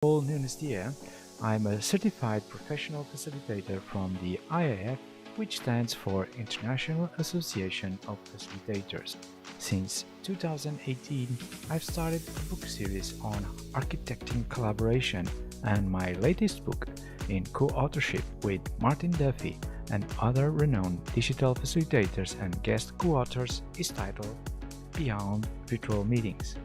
Nunesdea. I'm a certified professional facilitator from the IAF, which stands for International Association of Facilitators. Since 2018, I've started a book series on architecting collaboration, and my latest book, in co-authorship with Martin Duffy and other renowned digital facilitators and guest co-authors, is titled Beyond Virtual Meetings.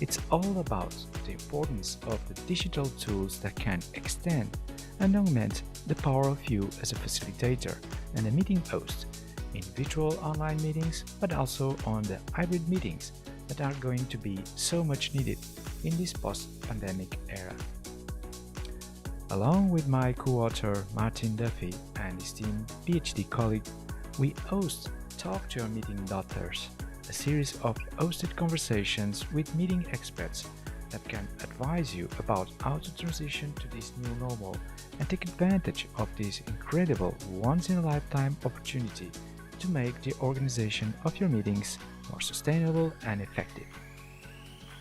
It's all about the importance of the digital tools that can extend and augment the power of you as a facilitator and a meeting host in virtual online meetings, but also on the hybrid meetings that are going to be so much needed in this post-pandemic era. Along with my co-author Martin Duffy and esteemed PhD colleague, we host Talk to Your Meeting Daughters, a series of hosted conversations with meeting experts that can advise you about how to transition to this new normal and take advantage of this incredible once-in-a-lifetime opportunity to make the organization of your meetings more sustainable and effective.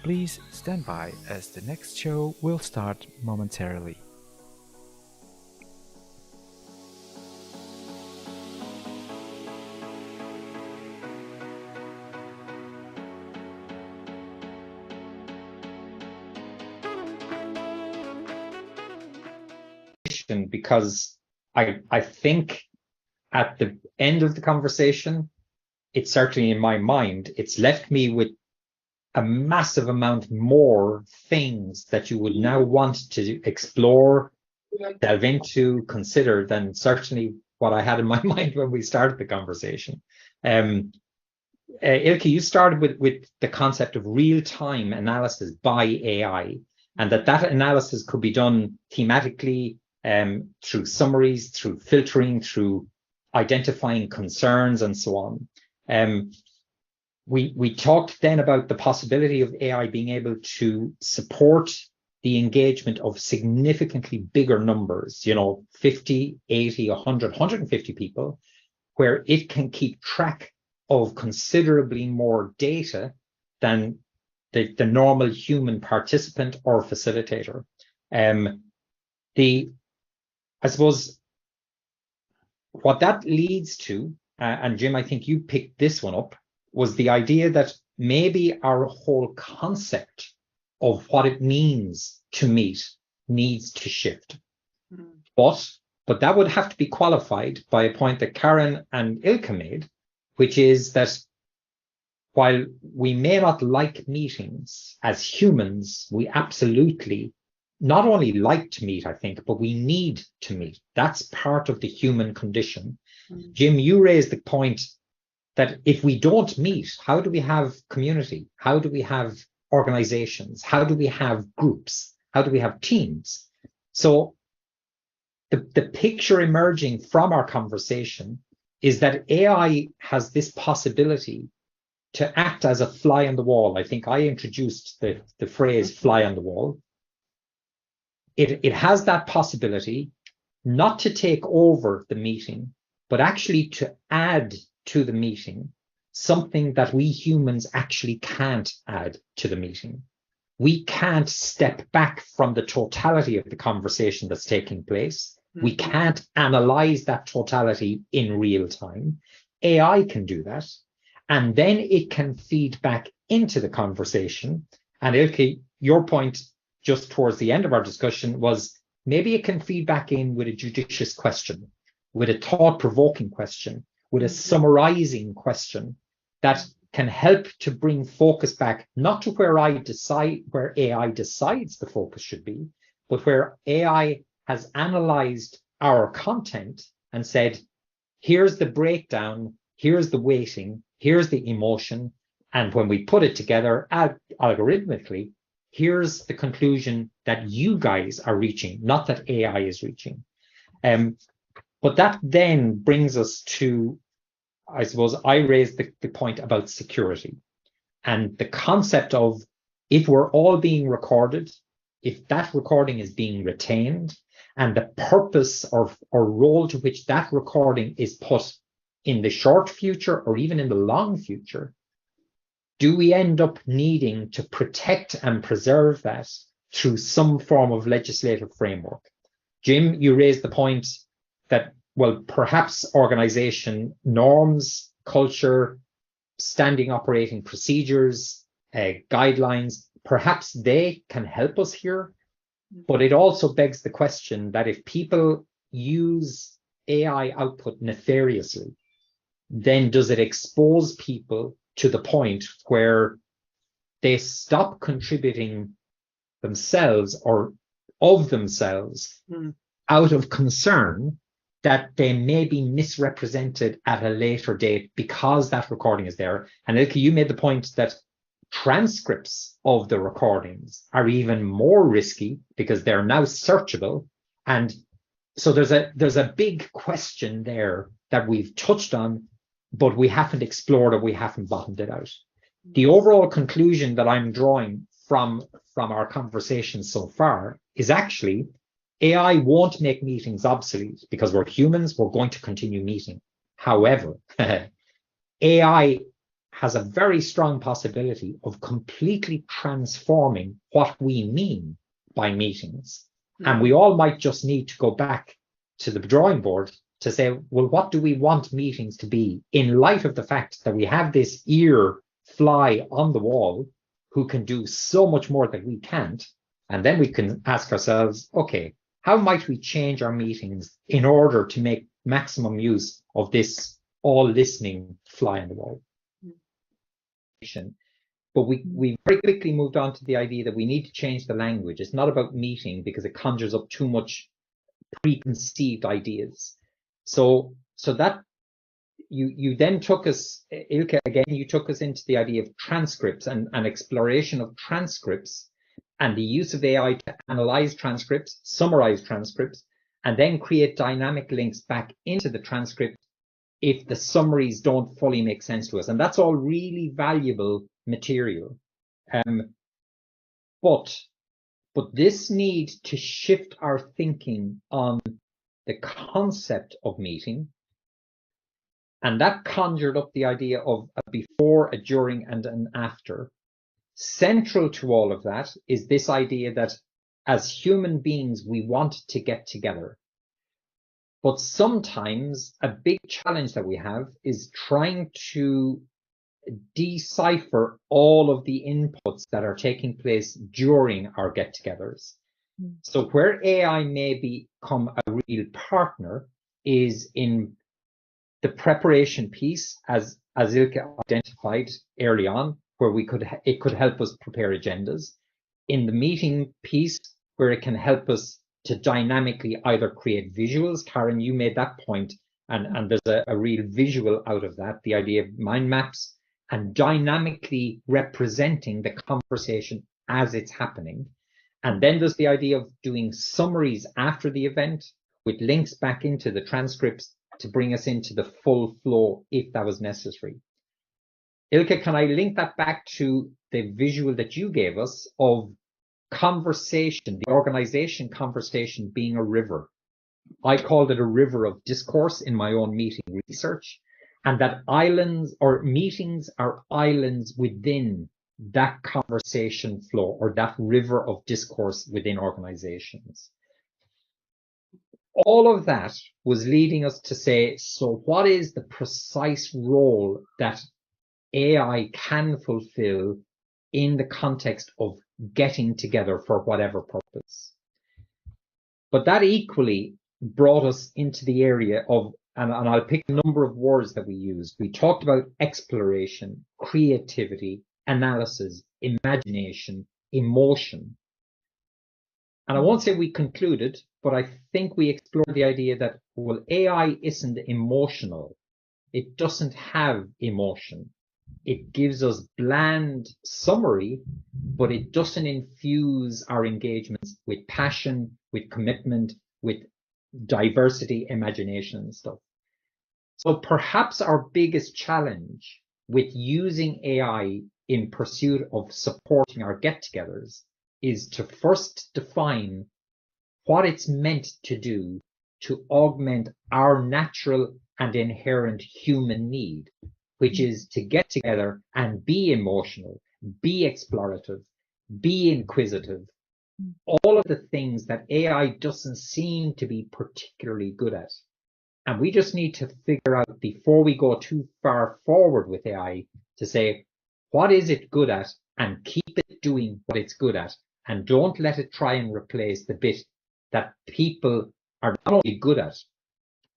Please stand by as the next show will start momentarily. Because I think at the end of the conversation, it's certainly in my mind, it's left me with a massive amount more things that you would now want to explore, delve into, consider than certainly what I had in my mind when we started the conversation. Ilke, you started with the concept of real-time analysis by AI, and that analysis could be done thematically, through summaries, through filtering, through identifying concerns, and so on. We talked then about the possibility of AI being able to support the engagement of significantly bigger numbers, 50, 80, 100, 150 people, where it can keep track of considerably more data than the normal human participant or facilitator. I suppose what that leads to, and Jim, I think you picked this one up, was the idea that maybe our whole concept of what it means to meet needs to shift. But that would have to be qualified by a point that Karen and Ilka made, which is that while we may not like meetings as humans, we absolutely not only like to meet, I think, but we need to meet. That's part of the human condition. Jim, you raised the point that if we don't meet, how do we have community? How do we have organizations? How do we have groups? How do we have teams? So the picture emerging from our conversation is that AI has this possibility to act as a fly on the wall. I think I introduced the phrase fly on the wall. It has that possibility not to take over the meeting, but actually to add to the meeting something that we humans actually can't add to the meeting. We can't step back from the totality of the conversation that's taking place. We can't analyze that totality in real time. AI can do that. And then it can feed back into the conversation. And Ilke, your point just towards the end of our discussion was maybe it can feed back in with a judicious question, with a thought-provoking question, with a summarizing question that can help to bring focus back, not to where AI decides the focus should be, but where AI has analyzed our content and said, here's the breakdown, here's the weighting, here's the emotion, and when we put it together algorithmically, here's the conclusion that you guys are reaching, not that AI is reaching. But that then brings us to, I suppose, I raised the point about security and the concept of if we're all being recorded, if that recording is being retained, and the purpose or role to which that recording is put in the short future or even in the long future, do we end up needing to protect and preserve that through some form of legislative framework. Jim, you raised the point that, well, perhaps organization norms, culture, standing operating procedures, guidelines, perhaps they can help us here. But it also begs the question that if people use AI output nefariously, then does it expose people to the point where they stop contributing themselves or of themselves out of concern that they may be misrepresented at a later date because that recording is there? And Ilke, you made the point that transcripts of the recordings are even more risky because they're now searchable. And so there's a big question there that we've touched on, but we haven't explored or we haven't bottomed it out. The overall conclusion that I'm drawing from our conversation so far is actually AI won't make meetings obsolete because we're humans, we're going to continue meeting. However, AI has a very strong possibility of completely transforming what we mean by meetings. And we all might just need to go back to the drawing board to say, well, what do we want meetings to be in light of the fact that we have this ear fly on the wall who can do so much more that we can't? And then we can ask ourselves, okay, how might we change our meetings in order to make maximum use of this all listening fly on the wall? But we very quickly moved on to the idea that we need to change the language. It's not about meeting because it conjures up too much preconceived ideas. So that you then took us, Ilke, again, you took us into the idea of transcripts and exploration of transcripts and the use of AI to analyze transcripts, summarize transcripts, and then create dynamic links back into the transcript if the summaries don't fully make sense to us. And that's all really valuable material. But this need to shift our thinking on the concept of meeting, and that conjured up the idea of a before, a during, and an after. Central to all of that is this idea that as human beings, we want to get together. But sometimes a big challenge that we have is trying to decipher all of the inputs that are taking place during our get-togethers. So where AI may become a real partner is in the preparation piece, as Ilke identified early on, where it could help us prepare agendas. In the meeting piece, where it can help us to dynamically either create visuals. Karen, you made that point, and there's a real visual out of that, the idea of mind maps and dynamically representing the conversation as it's happening. And then there's the idea of doing summaries after the event with links back into the transcripts to bring us into the full flow if that was necessary. Ilke, can I link that back to the visual that you gave us of conversation, the organization conversation being a river? I called it a river of discourse in my own meeting research, and that islands or meetings are islands within that conversation flow or that river of discourse within organizations. All of that was leading us to say, so what is the precise role that AI can fulfill in the context of getting together for whatever purpose? But that equally brought us into the area of, and I'll pick a number of words that we used. We talked about exploration, creativity, analysis, imagination, emotion. And I won't say we concluded, but I think we explored the idea that, well, AI isn't emotional. It doesn't have emotion. It gives us bland summary, but it doesn't infuse our engagements with passion, with commitment, with diversity, imagination, and stuff. So perhaps our biggest challenge with using AI in pursuit of supporting our get-togethers is to first define what it's meant to do to augment our natural and inherent human need, which is to get together and be emotional, be explorative, be inquisitive, all of the things that AI doesn't seem to be particularly good at. And we just need to figure out before we go too far forward with AI to say, what is it good at, and keep it doing what it's good at. And don't let it try and replace the bit that people are not only good at,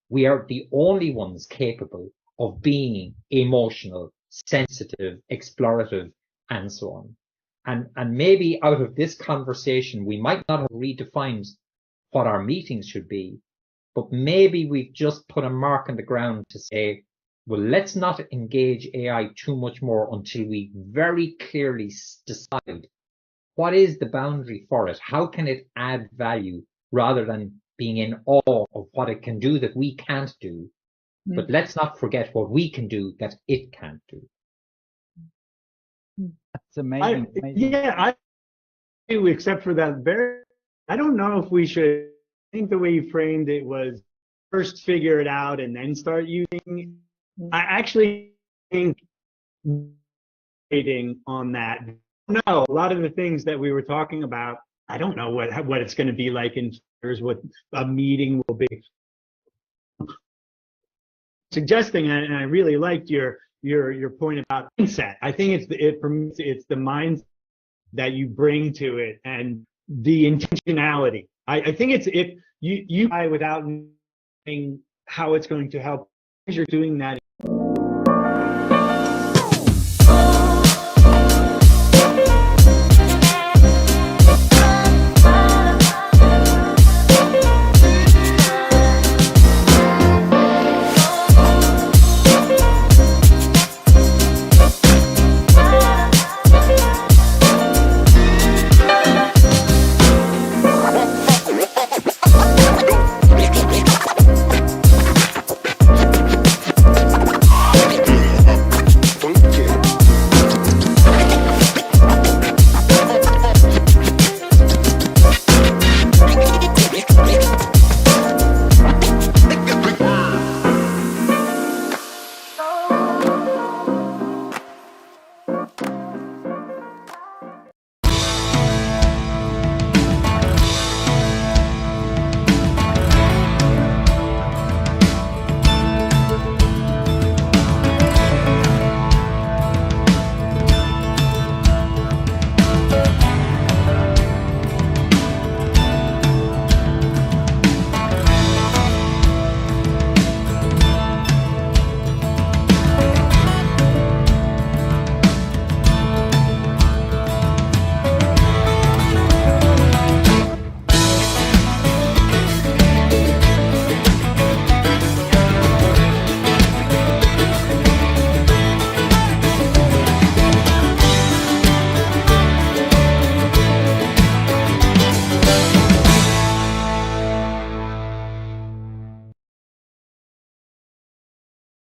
we are the only ones capable of being emotional, sensitive, explorative, and so on. And maybe out of this conversation, we might not have redefined what our meetings should be, but maybe we've just put a mark on the ground to say, well, let's not engage AI too much more until we very clearly decide what is the boundary for it? How can it add value rather than being in awe of what it can do that we can't do? But let's not forget what we can do that it can't do. That's amazing. I do, except for that I don't know if we should. I think the way you framed it was first figure it out and then start using. I actually think on that. No, a lot of the things that we were talking about, I don't know what it's going to be like in years, what a meeting will be. Suggesting, and I really liked your point about mindset. I think it's the mindset that you bring to it and the intentionality. I think it's if you without knowing how it's going to help, you're doing that.